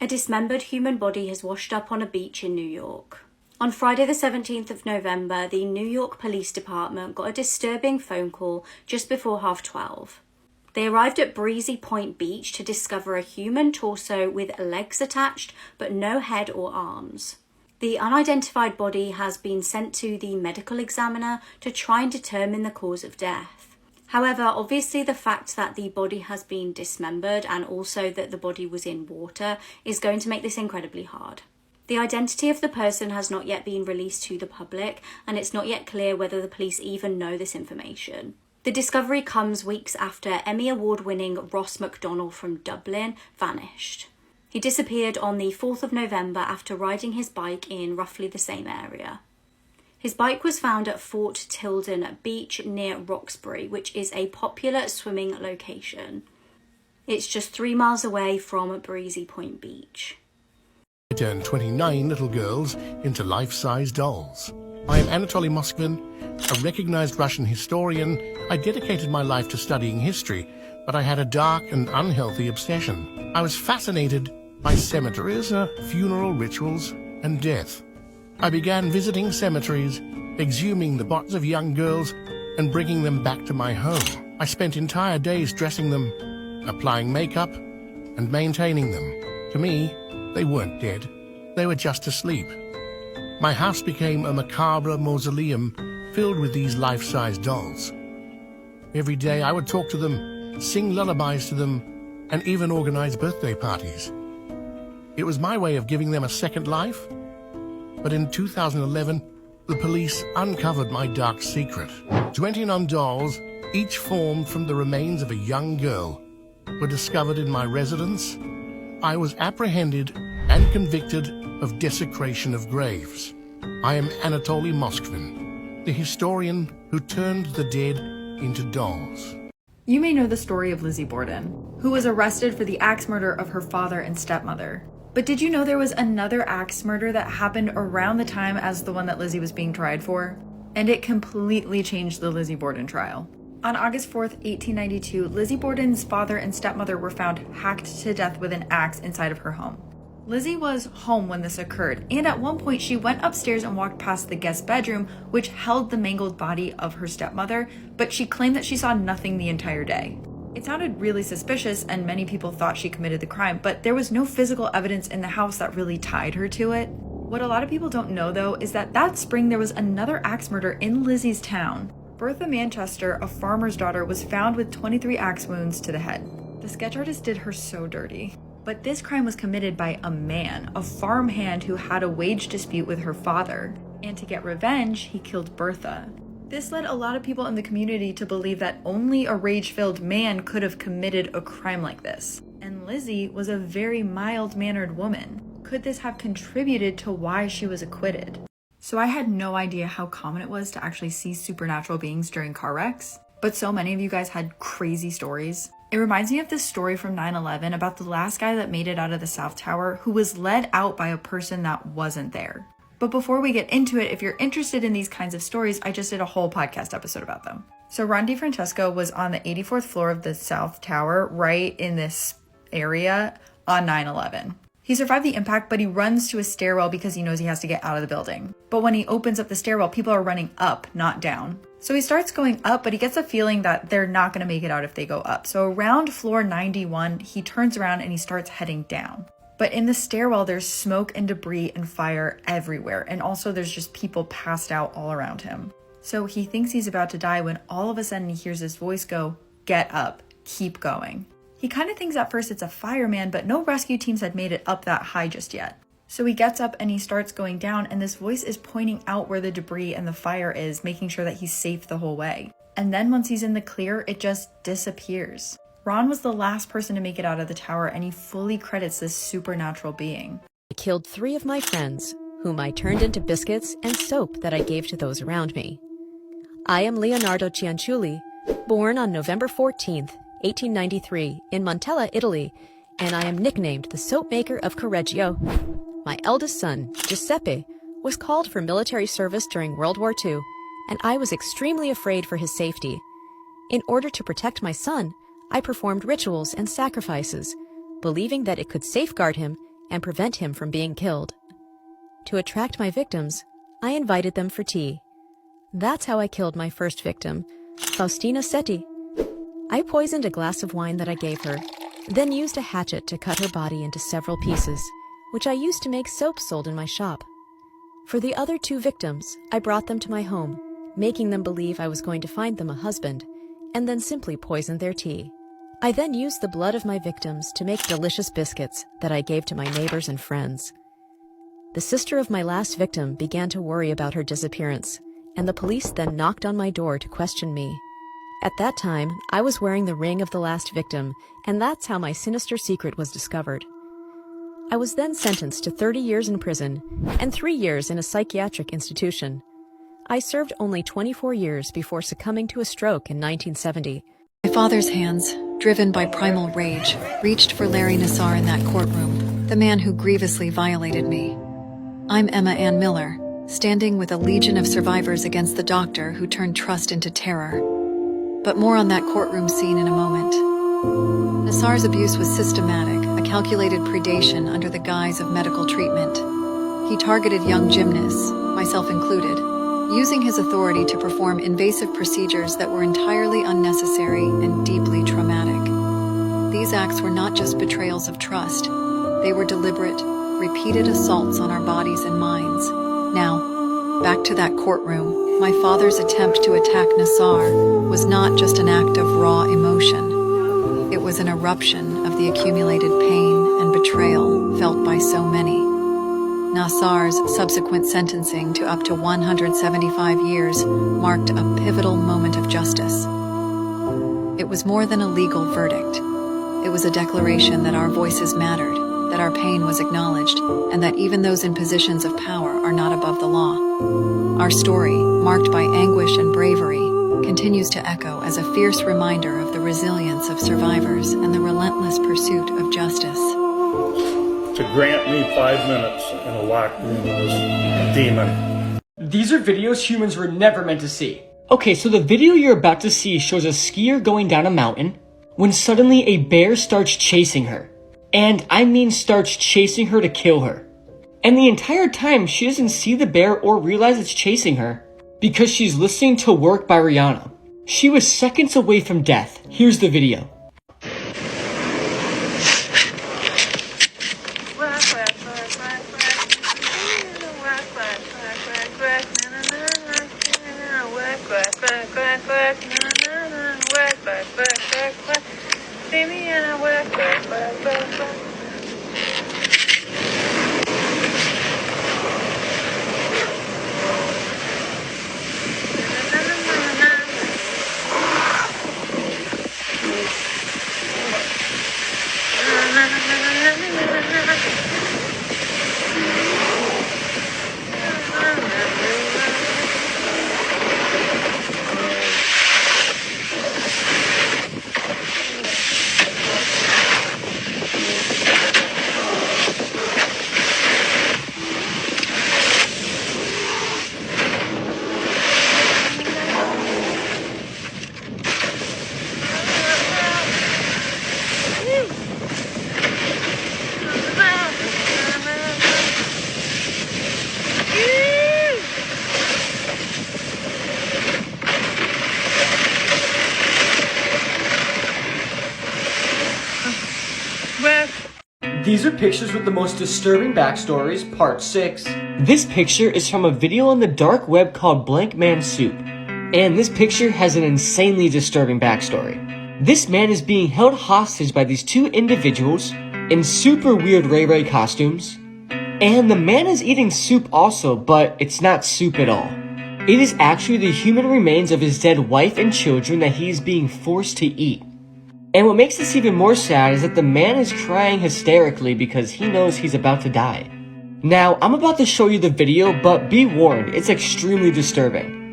A dismembered human body has washed up on a beach in New York. On Friday the 17th of November, the New York Police Department got a disturbing phone call just before 12:30. They arrived at Breezy Point Beach to discover a human torso with legs attached but no head or arms. The unidentified body has been sent to the medical examiner to try and determine the cause of death. However, obviously the fact that the body has been dismembered and also that the body was in water is going to make this incredibly hard. The identity of the person has not yet been released to the public, and it's not yet clear whether the police even know this information. The discovery comes weeks after Emmy Award-winning Ross MacDonald from Dublin vanished. He disappeared on the 4th of November after riding his bike in roughly the same area. His bike was found at Fort Tilden Beach near Roxbury, which is a popular swimming location. It's just 3 miles away from Breezy Point Beach. I turned 29 little girls into life-size dolls. I am Anatoly Moskvin, a recognized Russian historian. I dedicated my life to studying history, but I had a dark and unhealthy obsession. I was fascinated by cemeteries, funeral rituals, and death. I began visiting cemeteries, exhuming the bodies of young girls, and bringing them back to my home. I spent entire days dressing them, applying makeup, and maintaining them. To me, they weren't dead. They were just asleep. My house became a macabre mausoleum filled with these life-size dolls. Every day I would talk to them, sing lullabies to them, and even organize birthday parties. It was my way of giving them a second life. But in 2011, the police uncovered my dark secret. 29 dolls, each formed from the remains of a young girl, were discovered in my residence. I was apprehended and convicted of desecration of graves. I am Anatoly Moskvin, the historian who turned the dead into dolls. You may know the story of Lizzie Borden, who was arrested for the axe murder of her father and stepmother. But did you know there was another axe murder that happened around the time as the one that Lizzie was being tried for? And it completely changed the Lizzie Borden trial. On August 4th, 1892, Lizzie Borden's father and stepmother were found hacked to death with an axe inside of her home. Lizzie was home when this occurred, and at one point she went upstairs and walked past the guest bedroom, which held the mangled body of her stepmother, but she claimed that she saw nothing the entire day. It sounded really suspicious, and many people thought she committed the crime, but there was no physical evidence in the house that really tied her to it. What a lot of people don't know, though, is that that spring there was another axe murder in Lizzie's town. Bertha Manchester, a farmer's daughter, was found with 23 axe wounds to the head. The sketch artist did her so dirty. But this crime was committed by a man, a farmhand who had a wage dispute with her father. And to get revenge, he killed Bertha. This led a lot of people in the community to believe that only a rage-filled man could have committed a crime like this. And Lizzie was a very mild-mannered woman. Could this have contributed to why she was acquitted? So I had no idea how common it was to actually see supernatural beings during car wrecks, but so many of you guys had crazy stories. It reminds me of this story from 9/11 about the last guy that made it out of the South Tower who was led out by a person that wasn't there. But before we get into it, if you're interested in these kinds of stories, I just did a whole podcast episode about them. So Ron DeFrancesco was on the 84th floor of the South Tower, right in this area on 9/11. He survived the impact, but he runs to a stairwell because he knows he has to get out of the building. But when he opens up the stairwell, people are running up, not down. So he starts going up, but he gets a feeling that they're not going to make it out if they go up. So around floor 91, he turns around and he starts heading down. But in the stairwell, there's smoke and debris and fire everywhere. And also there's just people passed out all around him. So he thinks he's about to die when all of a sudden he hears this voice go, "Get up, keep going." He kind of thinks at first it's a fireman, but no rescue teams had made it up that high just yet. So he gets up and he starts going down, and this voice is pointing out where the debris and the fire is, making sure that he's safe the whole way. And then once he's in the clear, it just disappears. Ron was the last person to make it out of the tower, and he fully credits this supernatural being. I killed 3 of my friends, whom I turned into biscuits and soap that I gave to those around me. I am Leonardo Cianciulli, born on November 14th, 1893, in Montella, Italy, and I am nicknamed the Soap Maker of Correggio. My eldest son, Giuseppe, was called for military service during World War II, and I was extremely afraid for his safety. In order to protect my son, I performed rituals and sacrifices, believing that it could safeguard him and prevent him from being killed. To attract my victims, I invited them for tea. That's how I killed my first victim, Faustina Setti. I poisoned a glass of wine that I gave her, then used a hatchet to cut her body into several pieces, which I used to make soap sold in my shop. For the other 2 victims, I brought them to my home, making them believe I was going to find them a husband, and then simply poisoned their tea. I then used the blood of my victims to make delicious biscuits that I gave to my neighbors and friends. The sister of my last victim began to worry about her disappearance, and the police then knocked on my door to question me. At that time, I was wearing the ring of the last victim, and that's how my sinister secret was discovered. I was then sentenced to 30 years in prison and 3 years in a psychiatric institution. I served only 24 years before succumbing to a stroke in 1970. My father's hands, driven by primal rage, reached for Larry Nassar in that courtroom, the man who grievously violated me. I'm Emma Ann Miller, standing with a legion of survivors against the doctor who turned trust into terror. But more on that courtroom scene in a moment. Nassar's abuse was systematic, a calculated predation under the guise of medical treatment. He targeted young gymnasts, myself included, using his authority to perform invasive procedures that were entirely unnecessary and deeply traumatic. These acts were not just betrayals of trust, they were deliberate, repeated assaults on our bodies and minds. Now, back to that courtroom, my father's attempt to attack Nassar was not just an act of raw emotion. It was an eruption of the accumulated pain and betrayal felt by so many. Nassar's subsequent sentencing to up to 175 years marked a pivotal moment of justice. It was more than a legal verdict. It was a declaration that our voices mattered, that our pain was acknowledged, and that even those in positions of power are not above the law. Our story, marked by anguish and bravery, continues to echo as a fierce reminder of the resilience of survivors and the relentless pursuit of justice. To grant me 5 minutes in a locked room with this demon. These are videos humans were never meant to see. Okay, so the video you're about to see shows a skier going down a mountain when suddenly a bear starts chasing her. And I mean starts chasing her to kill her. And the entire time she doesn't see the bear or realize it's chasing her because she's listening to Work by Rihanna. She was seconds away from death. Here's the video. These are pictures with the most disturbing backstories, part 6. This picture is from a video on the dark web called Blank Man Soup, and this picture has an insanely disturbing backstory. This man is being held hostage by these 2 individuals in super weird Ray Ray costumes, and the man is eating soup also, but it's not soup at all. It is actually the human remains of his dead wife and children that he is being forced to eat. And what makes this even more sad is that the man is crying hysterically because he knows he's about to die. Now, I'm about to show you the video, but be warned, it's extremely disturbing.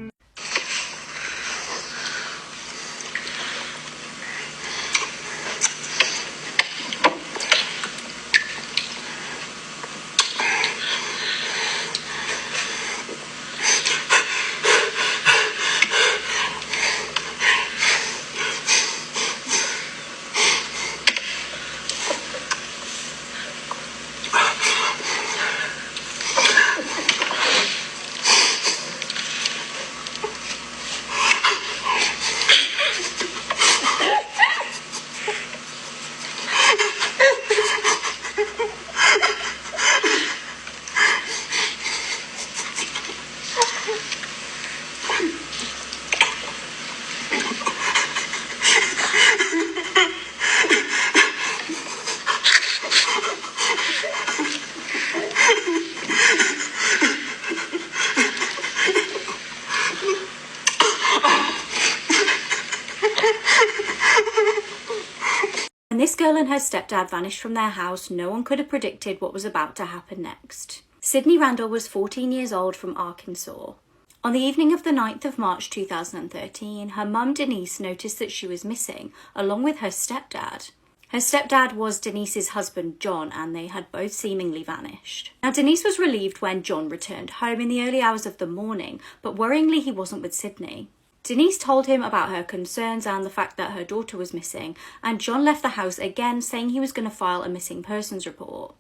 girl and her stepdad vanished from their house, no one could have predicted what was about to happen next. Sydney Randall was 14 years old from Arkansas. On the evening of the 9th of March 2013, her mum Denise noticed that she was missing, along with her stepdad. Her stepdad was Denise's husband John, and they had both seemingly vanished. Now Denise was relieved when John returned home in the early hours of the morning, but worryingly he wasn't with Sydney. Denise told him about her concerns and the fact that her daughter was missing, and John left the house again saying he was going to file a missing persons report.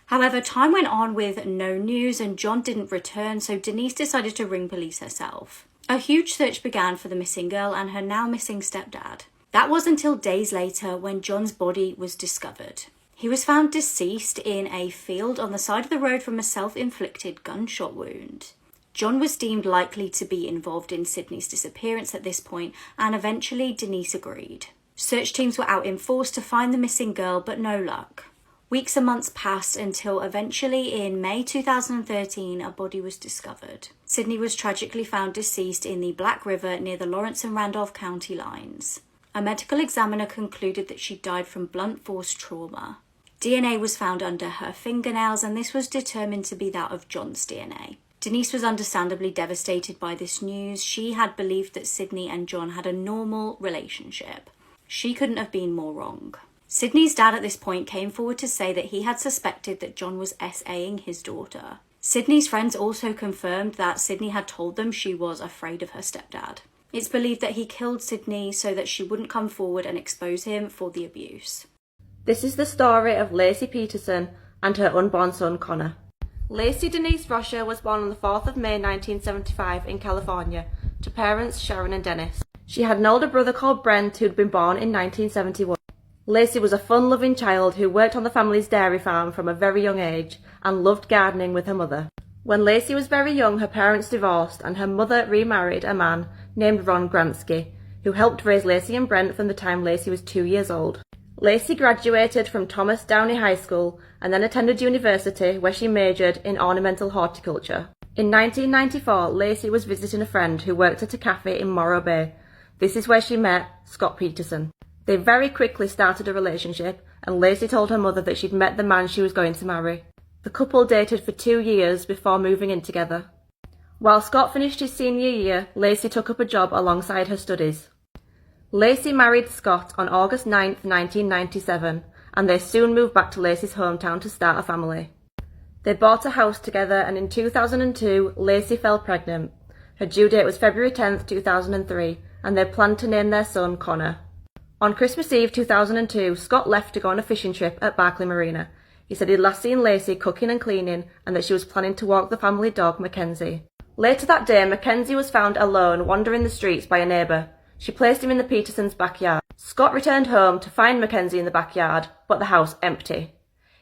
However, time went on with no news and John didn't return, so Denise decided to ring police herself. A huge search began for the missing girl and her now missing stepdad. That was until days later when John's body was discovered. He was found deceased in a field on the side of the road from a self-inflicted gunshot wound. John was deemed likely to be involved in Sydney's disappearance at this point, and eventually Denise agreed. Search teams were out in force to find the missing girl, but no luck. Weeks and months passed until eventually in May 2013 a body was discovered. Sydney was tragically found deceased in the Black River near the Lawrence and Randolph County lines. A medical examiner concluded that she died from blunt force trauma. DNA was found under her fingernails and this was determined to be that of John's DNA. Denise was understandably devastated by this news. She had believed that Sydney and John had a normal relationship. She couldn't have been more wrong. Sydney's dad at this point came forward to say that he had suspected that John was SAing his daughter. Sydney's friends also confirmed that Sydney had told them she was afraid of her stepdad. It's believed that he killed Sydney so that she wouldn't come forward and expose him for the abuse. This is the story of Lacey Peterson and her unborn son Connor. Lacey Denise Rosher was born on the 4th of May 1975 in California to parents Sharon and Dennis. She had an older brother called Brent who'd been born in 1971. Lacey was a fun-loving child who worked on the family's dairy farm from a very young age and loved gardening with her mother. When Lacey was very young, her parents divorced and her mother remarried a man named Ron Gransky, who helped raise Lacey and Brent from the time Lacey was 2 years old. Lacey graduated from Thomas Downey High School and then attended university where she majored in ornamental horticulture. In 1994, Lacey was visiting a friend who worked at a cafe in Morro Bay. This is where she met Scott Peterson. They very quickly started a relationship and Lacey told her mother that she'd met the man she was going to marry. The couple dated for 2 years before moving in together. While Scott finished his senior year, Lacey took up a job alongside her studies. Lacey married Scott on August 9, 1997, and they soon moved back to Lacey's hometown to start a family. They bought a house together and in 2002, Lacey fell pregnant. Her due date was February 10, 2003, and they planned to name their son Connor. On Christmas Eve 2002, Scott left to go on a fishing trip at Barkley Marina. He said he'd last seen Lacey cooking and cleaning and that she was planning to walk the family dog, Mackenzie. Later that day, Mackenzie was found alone wandering the streets by a neighbour. She placed him in the Petersons' backyard. Scott returned home to find Mackenzie in the backyard, but the house empty.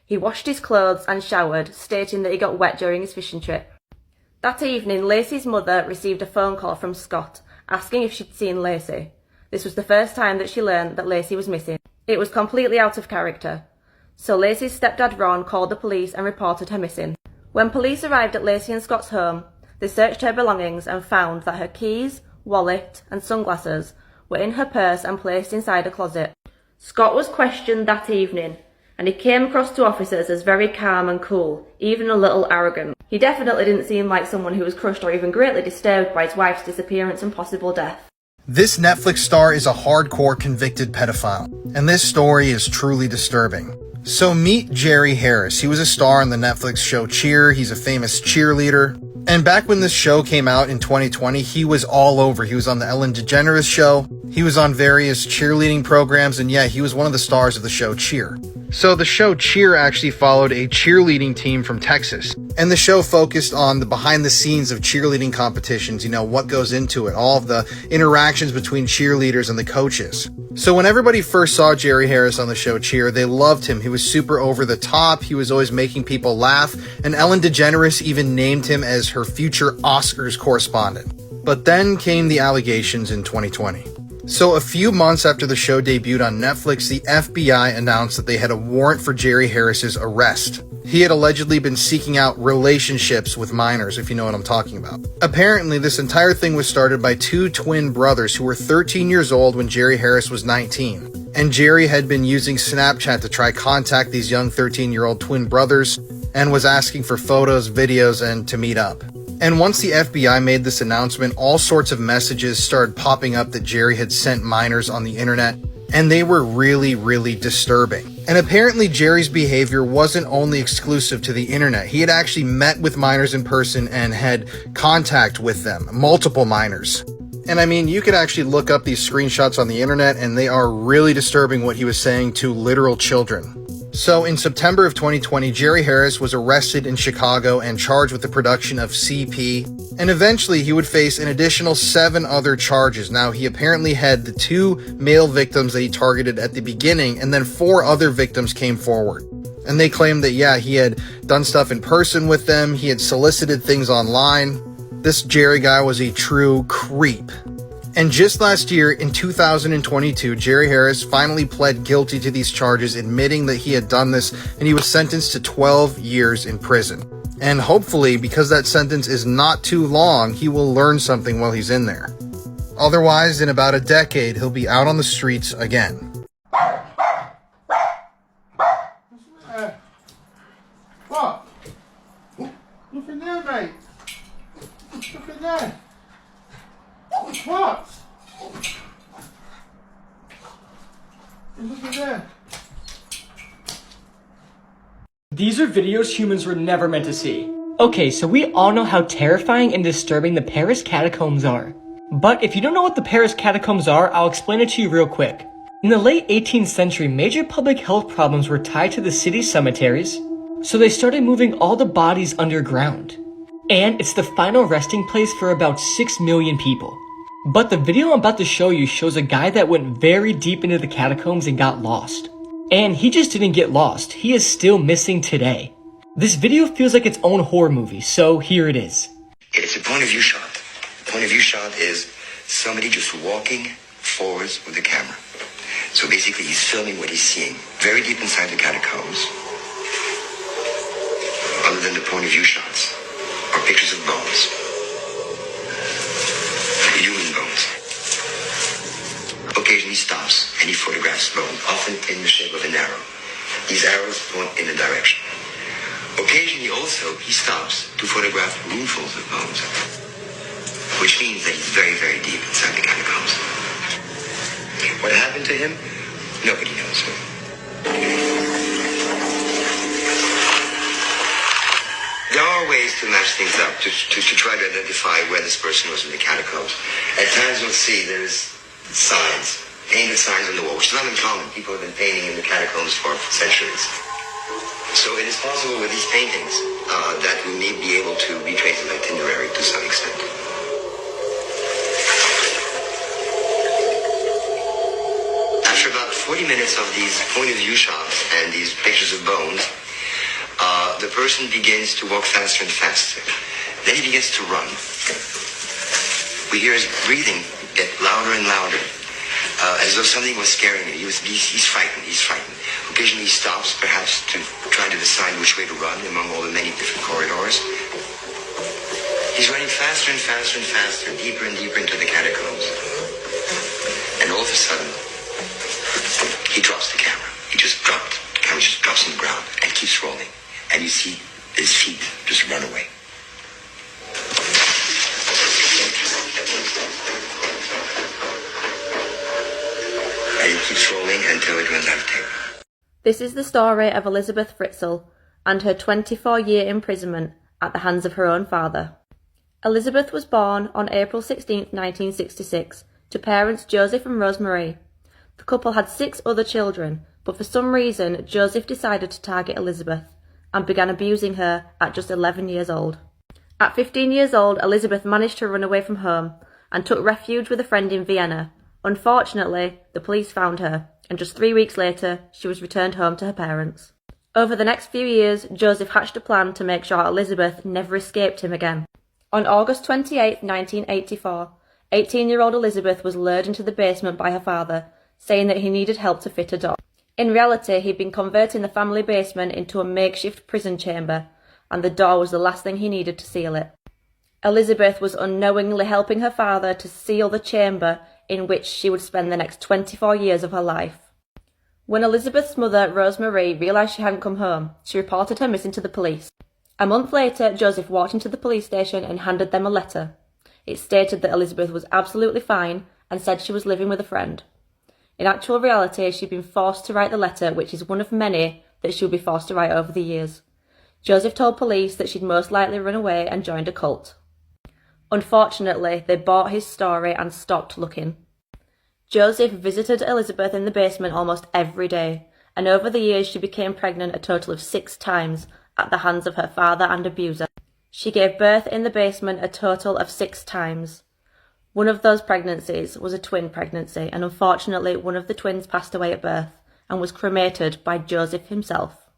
He washed his clothes and showered, stating that he got wet during his fishing trip. That evening, Lacey's mother received a phone call from Scott, asking if she'd seen Lacey. This was the first time that she learned that Lacey was missing. It was completely out of character. So Lacey's stepdad Ron called the police and reported her missing. When police arrived at Lacey and Scott's home, they searched her belongings and found that her keys, wallet and sunglasses were in her purse and placed inside a closet. Scott was questioned that evening and he came across to officers as very calm and cool, even a little arrogant. He definitely didn't seem like someone who was crushed or even greatly disturbed by his wife's disappearance and possible death. This Netflix star is a hardcore convicted pedophile, and this story is truly disturbing. So meet Jerry Harris. He was a star on the Netflix show Cheer. He's a famous cheerleader. And back when this show came out in 2020, he was all over. He was on the Ellen DeGeneres show. He was on various cheerleading programs. And yeah, he was one of the stars of the show Cheer. So the show Cheer actually followed a cheerleading team from Texas. And the show focused on the behind the scenes of cheerleading competitions, you know, what goes into it, all of the interactions between cheerleaders and the coaches. So when everybody first saw Jerry Harris on the show Cheer, they loved him. He was super over the top. He was always making people laugh. And Ellen DeGeneres even named him as her future Oscars correspondent. But then came the allegations in 2020. So a few months after the show debuted on Netflix, the FBI announced that they had a warrant for Jerry Harris's arrest. He had allegedly been seeking out relationships with minors, if you know what I'm talking about. Apparently, this entire thing was started by two twin brothers who were 13 years old when Jerry Harris was 19. And Jerry had been using Snapchat to try contact these young 13-year-old twin brothers and was asking for photos, videos, and to meet up. And once the FBI made this announcement, all sorts of messages started popping up that Jerry had sent minors on the internet, and they were really, really disturbing. And apparently Jerry's behavior wasn't only exclusive to the internet. He had actually met with minors in person and had contact with them, multiple minors. And I mean, you could actually look up these screenshots on the internet, and they are really disturbing what he was saying to literal children. So in September of 2020, Jerry Harris was arrested in Chicago and charged with the production of CP, and eventually he would face an additional 7 other charges. Now, he apparently had the 2 male victims that he targeted at the beginning, and then 4 other victims came forward. And they claimed that, yeah, he had done stuff in person with them, he had solicited things online. This Jerry guy was a true creep. And just last year, in 2022, Jerry Harris finally pled guilty to these charges, admitting that he had done this, and he was sentenced to 12 years in prison. And hopefully, because that sentence is not too long, he will learn something while he's in there. Otherwise, in about a decade, he'll be out on the streets again. What? Look in there, mate. Look in there. What? Look in there. These are videos humans were never meant to see. Okay, so we all know how terrifying and disturbing the Paris catacombs are. But if you don't know what the Paris catacombs are, I'll explain it to you real quick. In the late 18th century, major public health problems were tied to the city's cemeteries, so they started moving all the bodies underground. And it's the final resting place for about 6 million people. But the video I'm about to show you shows a guy that went very deep into the catacombs and got lost. And he just didn't get lost, he is still missing today. This video feels like its own horror movie, so here it is. It's a point of view shot. The point of view shot is somebody just walking forwards with the camera. So basically he's filming what he's seeing very deep inside the catacombs. Other than the point of view shots are pictures of bones. Human bones. Occasionally he stops and he photographs bone, often in the shape of an arrow. These arrows point in a direction. Occasionally also he stops to photograph roomfuls of bones, which means that he's very, very deep inside the catacombs. What happened to him? Nobody knows. There are ways to match things up, to try to identify where this person was in the catacombs. At times you'll see there's signs, painted signs on the wall, which is not uncommon. People have been painting in the catacombs for centuries. So it is possible with these paintings that we may be able to retrace an itinerary to some extent. After about 40 minutes of these point of view shots and these pictures of bones, the person begins to walk faster and faster. Then he begins to run. We hear his breathing get louder and louder, as though something was scaring him. He's frightened. Occasionally he stops, perhaps to try to decide which way to run among all the many different corridors. He's running faster and faster and faster, deeper and deeper into the catacombs. And all of a sudden, he drops the camera. The camera just drops on the ground and keeps rolling. And you see his feet just run away. And it keeps rolling until it runs out of tape. This is the story of Elizabeth Fritzl and her 24-year imprisonment at the hands of her own father. Elizabeth was born on April 16, 1966, to parents Joseph and Rosemary. The couple had 6 other children, but for some reason Joseph decided to target Elizabeth and began abusing her at just 11 years old. At 15 years old, Elizabeth managed to run away from home and took refuge with a friend in Vienna. Unfortunately, the police found her, and just 3 weeks later, she was returned home to her parents. Over the next few years, Joseph hatched a plan to make sure Elizabeth never escaped him again. On August 28, 1984, 18-year-old Elizabeth was lured into the basement by her father, saying that he needed help to fit a door. In reality, he'd been converting the family basement into a makeshift prison chamber, and the door was the last thing he needed to seal it. Elizabeth was unknowingly helping her father to seal the chamber in which she would spend the next 24 years of her life. When Elizabeth's mother, Rosemary, realised she hadn't come home, she reported her missing to the police. A month later, Joseph walked into the police station and handed them a letter. It stated that Elizabeth was absolutely fine and said she was living with a friend. In actual reality, she'd been forced to write the letter, which is one of many that she would be forced to write over the years. Joseph told police that she'd most likely run away and joined a cult. Unfortunately, they bought his story and stopped looking. Joseph visited Elizabeth in the basement almost every day, and over the years she became pregnant a total of 6 times at the hands of her father and abuser. She gave birth in the basement a total of 6 times. One of those pregnancies was a twin pregnancy, and unfortunately one of the twins passed away at birth and was cremated by Joseph himself.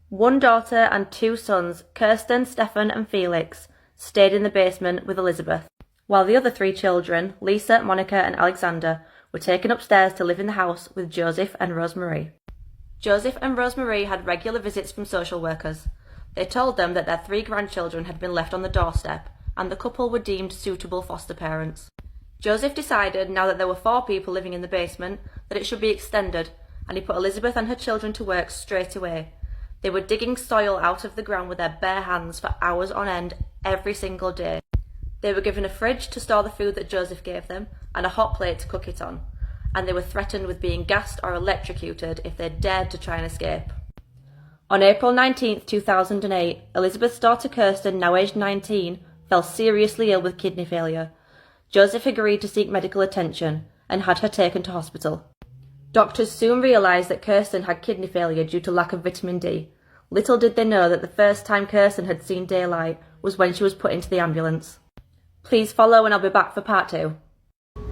One daughter and 2 sons, Kirsten, Stefan and Felix, stayed in the basement with Elizabeth, while the other 3 children, Lisa, Monica and Alexander, were taken upstairs to live in the house with Joseph and Rosemary. Joseph and Rosemary had regular visits from social workers. They told them that their 3 grandchildren had been left on the doorstep, and the couple were deemed suitable foster parents. Joseph decided, now that there were 4 people living in the basement, that it should be extended, and he put Elizabeth and her children to work straight away. They were digging soil out of the ground with their bare hands for hours on end every single day. They were given a fridge to store the food that Joseph gave them, and a hot plate to cook it on, and they were threatened with being gassed or electrocuted if they dared to try and escape. On April 19, 2008, Elizabeth's daughter Kirsten, now aged 19, fell seriously ill with kidney failure. Joseph agreed to seek medical attention and had her taken to hospital. Doctors soon realised that Kirsten had kidney failure due to lack of vitamin D. Little did they know that the first time Kirsten had seen daylight was when she was put into the ambulance. Please follow and I'll be back for part 2.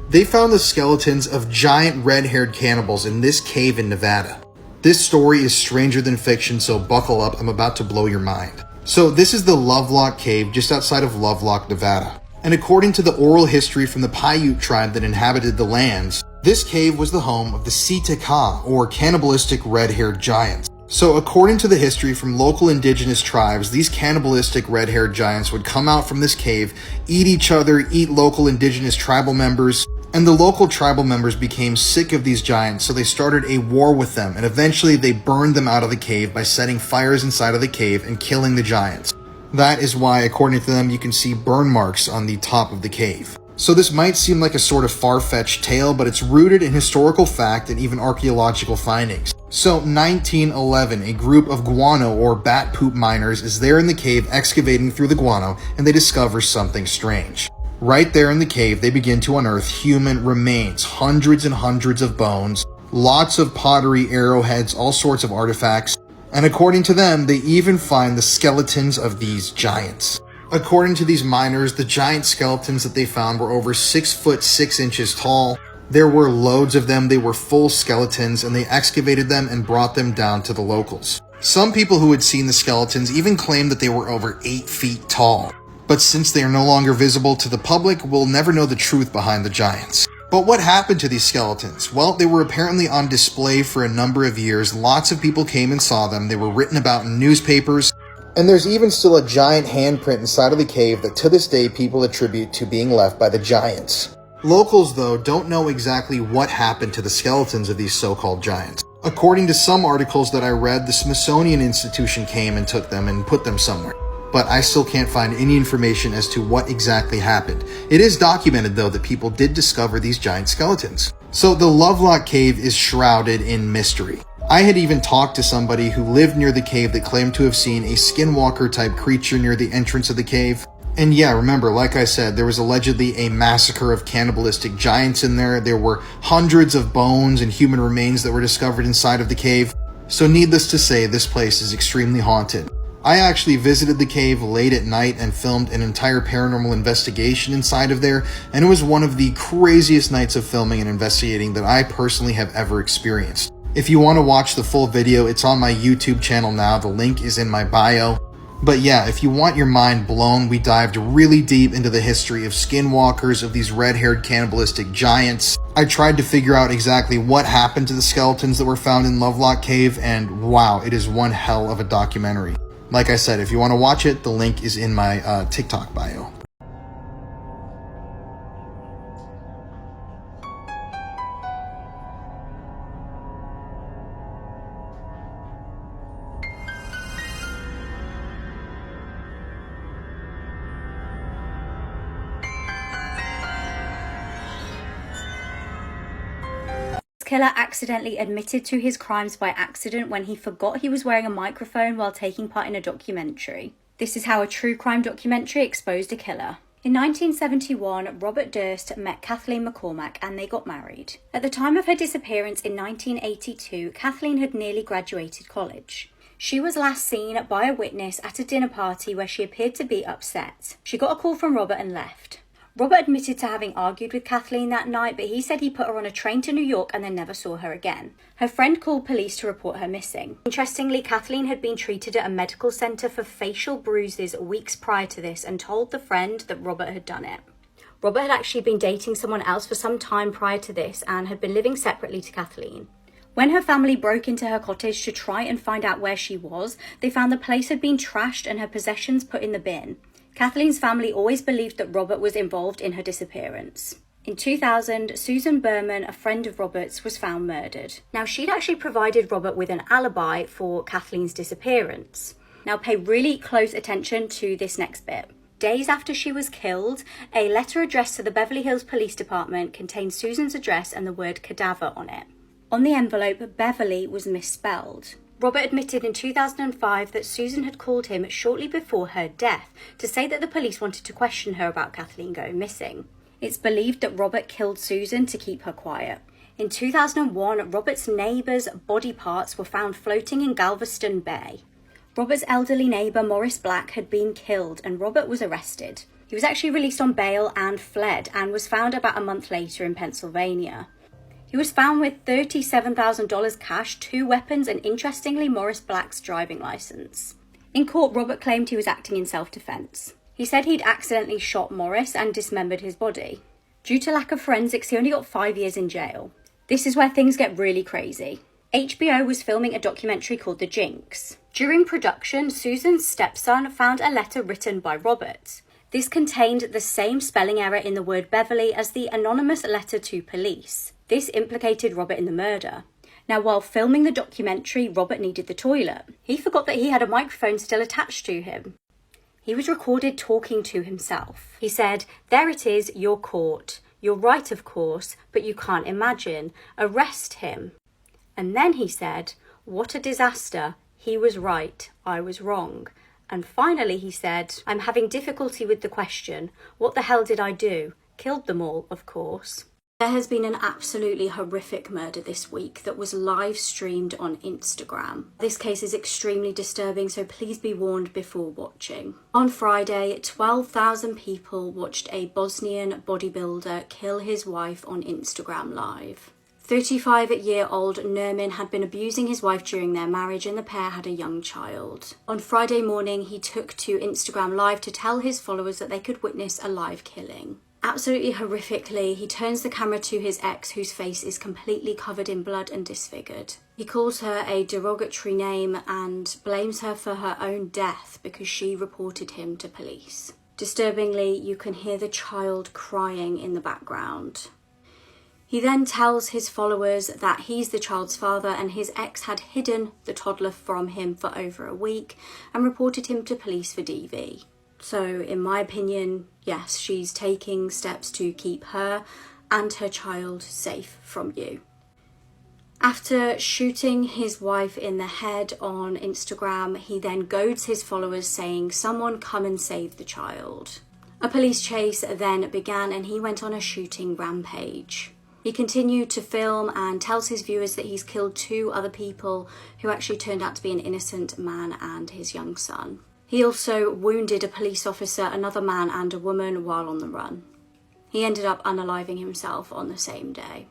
They found the skeletons of giant red-haired cannibals in this cave in Nevada. This story is stranger than fiction, so buckle up, I'm about to blow your mind. So this is the Lovelock Cave just outside of Lovelock, Nevada. And according to the oral history from the Paiute tribe that inhabited the lands, this cave was the home of the Sitaka, or cannibalistic red-haired giants. So according to the history from local indigenous tribes, these cannibalistic red-haired giants would come out from this cave, eat each other, eat local indigenous tribal members, and the local tribal members became sick of these giants, so they started a war with them, and eventually they burned them out of the cave by setting fires inside of the cave and killing the giants. That is why, according to them, you can see burn marks on the top of the cave. So this might seem like a sort of far-fetched tale, but it's rooted in historical fact and even archaeological findings. So 1911, a group of guano or bat poop miners is there in the cave excavating through the guano, and they discover something strange. Right there in the cave, they begin to unearth human remains, hundreds and hundreds of bones, lots of pottery, arrowheads, all sorts of artifacts, and according to them, they even find the skeletons of these giants. According to these miners, the giant skeletons that they found were over 6 foot 6 inches tall. There were loads of them, they were full skeletons, and they excavated them and brought them down to the locals. Some people who had seen the skeletons even claimed that they were over 8 feet tall. But since they are no longer visible to the public, we'll never know the truth behind the giants. But what happened to these skeletons? Well, they were apparently on display for a number of years. Lots of people came and saw them. They were written about in newspapers. And there's even still a giant handprint inside of the cave that to this day people attribute to being left by the giants. Locals, though, don't know exactly what happened to the skeletons of these so-called giants. According to some articles that I read, the Smithsonian Institution came and took them and put them somewhere. But I still can't find any information as to what exactly happened. It is documented, though, that people did discover these giant skeletons. So the Lovelock Cave is shrouded in mystery. I had even talked to somebody who lived near the cave that claimed to have seen a skinwalker-type creature near the entrance of the cave. And yeah, remember, like I said, there was allegedly a massacre of cannibalistic giants in there. There were hundreds of bones and human remains that were discovered inside of the cave. So needless to say, this place is extremely haunted. I actually visited the cave late at night and filmed an entire paranormal investigation inside of there, and it was one of the craziest nights of filming and investigating that I personally have ever experienced. If you want to watch the full video, it's on my YouTube channel now. The link is in my bio. But yeah, if you want your mind blown, we dived really deep into the history of skinwalkers, of these red-haired cannibalistic giants. I tried to figure out exactly what happened to the skeletons that were found in Lovelock Cave, and wow, it is one hell of a documentary. Like I said, if you want to watch it, the link is in my TikTok bio. killer accidentally admitted to his crimes by accident when he forgot he was wearing a microphone while taking part in a documentary. This is how a true crime documentary exposed a killer. In 1971, Robert Durst met Kathleen McCormack and they got married. At the time of her disappearance in 1982, Kathleen had nearly graduated college. She was last seen by a witness at a dinner party where she appeared to be upset. She got a call from Robert and left. Robert admitted to having argued with Kathleen that night, but he said he put her on a train to New York and then never saw her again. Her friend called police to report her missing. Interestingly, Kathleen had been treated at a medical centre for facial bruises weeks prior to this and told the friend that Robert had done it. Robert had actually been dating someone else for some time prior to this and had been living separately to Kathleen. When her family broke into her cottage to try and find out where she was, they found the place had been trashed and her possessions put in the bin. Kathleen's family always believed that Robert was involved in her disappearance. In 2000, Susan Berman, a friend of Robert's, was found murdered. Now, she'd actually provided Robert with an alibi for Kathleen's disappearance. Now, pay really close attention to this next bit. Days after she was killed, a letter addressed to the Beverly Hills Police Department contained Susan's address and the word cadaver on it. On the envelope, Beverly was misspelled. Robert admitted in 2005 that Susan had called him shortly before her death to say that the police wanted to question her about Kathleen going missing. It's believed that Robert killed Susan to keep her quiet. In 2001, Robert's neighbour's body parts were found floating in Galveston Bay. Robert's elderly neighbour, Morris Black, had been killed and Robert was arrested. He was actually released on bail and fled and was found about a month later in Pennsylvania. He was found with $37,000 cash, 2 weapons, and interestingly, Morris Black's driving licence. In court, Robert claimed he was acting in self-defence. He said he'd accidentally shot Morris and dismembered his body. Due to lack of forensics, he only got 5 years in jail. This is where things get really crazy. HBO was filming a documentary called The Jinx. During production, Susan's stepson found a letter written by Robert. This contained the same spelling error in the word Beverly as the anonymous letter to police. This implicated Robert in the murder. Now, while filming the documentary, Robert needed the toilet. He forgot that he had a microphone still attached to him. He was recorded talking to himself. He said, "There it is, you're caught. You're right, of course, but you can't imagine. Arrest him." And then he said, "What a disaster. He was right. I was wrong." And finally he said, "I'm having difficulty with the question. What the hell did I do? Killed them all, of course." There has been an absolutely horrific murder this week that was live streamed on Instagram. This case is extremely disturbing, so please be warned before watching. On Friday, 12,000 people watched a Bosnian bodybuilder kill his wife on Instagram Live. 35-year-old Nermin had been abusing his wife during their marriage and the pair had a young child. On Friday morning, he took to Instagram Live to tell his followers that they could witness a live killing. Absolutely horrifically, he turns the camera to his ex, whose face is completely covered in blood and disfigured. He calls her a derogatory name and blames her for her own death because she reported him to police. Disturbingly, you can hear the child crying in the background. He then tells his followers that he's the child's father and his ex had hidden the toddler from him for over a week and reported him to police for DV. So, in my opinion, yes, she's taking steps to keep her and her child safe from you. After shooting his wife in the head on Instagram, he then goads his followers saying, "Someone come and save the child." A police chase then began and he went on a shooting rampage. He continued to film and tells his viewers that he's killed 2 other people who actually turned out to be an innocent man and his young son. He also wounded a police officer, another man and a woman while on the run. He ended up unaliving himself on the same day.